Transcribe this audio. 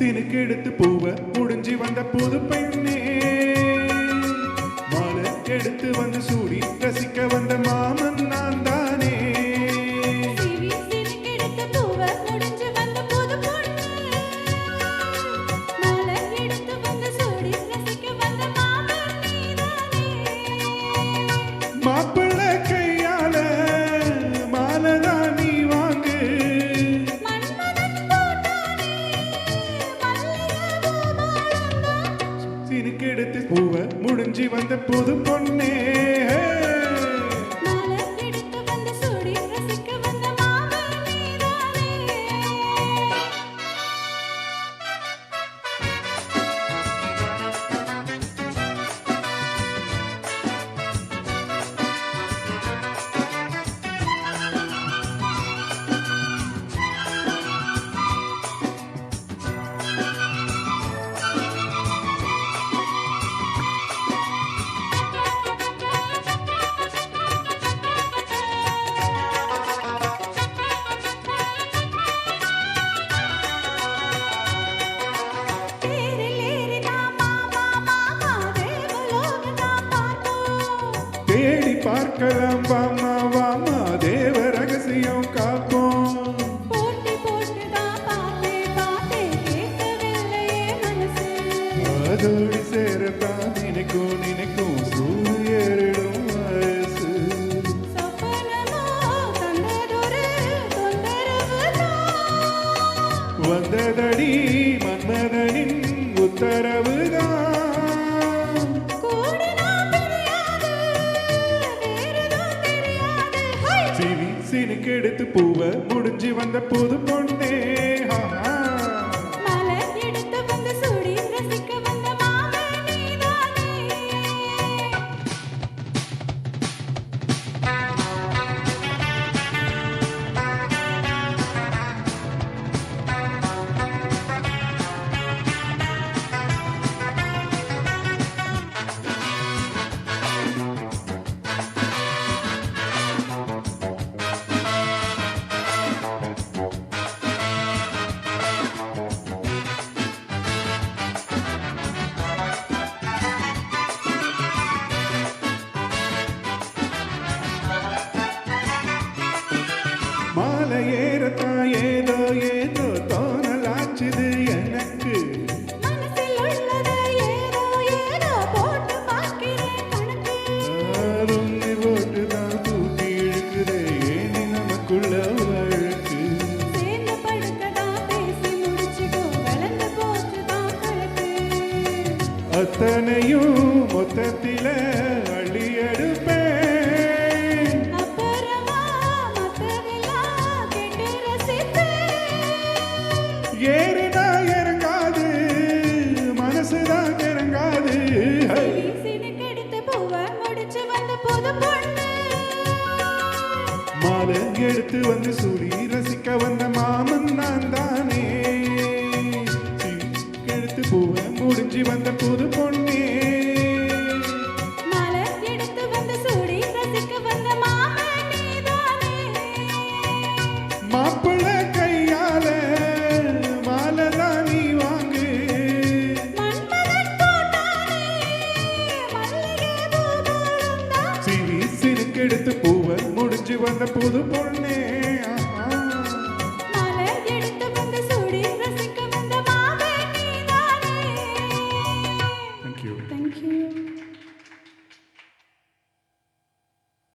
சினுக்கு எடுத்து பூவ முடிஞ்சு வந்த புது பெண்ணே மாலை எடுத்து வந்து சூடி ரசிக்க வந்த மாமன் நான் தானே மாப்பிள்ள கையால மாலதான் நீ வாங்கு சினுக்கு எடுத்து பூவ முடிஞ்சு வந்த புது பொண்ணே தேடி பார்க்கலாம் வாமா வாமா தேவ ரகசியம் காப்போம் அதோடு சேரத்தான் நினைக்கும் நினைக்கும் சூரியரிடும் வயசு வந்ததடி மன்மதனின் உத்தரவுதான் சினுக்கு எடுத்து பூவ முடிஞ்சு வந்த புது பொண்ணே மாலை ஏறத்தா ஏதோ ஏதோ தோணலாச்சுது எனக்கு உன்னை போட்டுதான் தூக்கி இழுக்குதே ஏனி நமக்குள்ள வழக்கு அத்தனையும் மொத்தத்தில அள்ளி எடுப்பேன் ஏறினா இறங்காது மனசுதான் இறங்காது மாலை எடுத்து வந்து சூடி ரசிக்க வந்த மாமன் நான் தானே எடுத்து பூவ முடிஞ்சு வந்த புது பொண்ணே மாப்பிள்ள கையால மாலதான் நீ வாங்கு சினுக்கு எடுத்து பூவ முடிஞ்சு வந்த புது பொண்ணே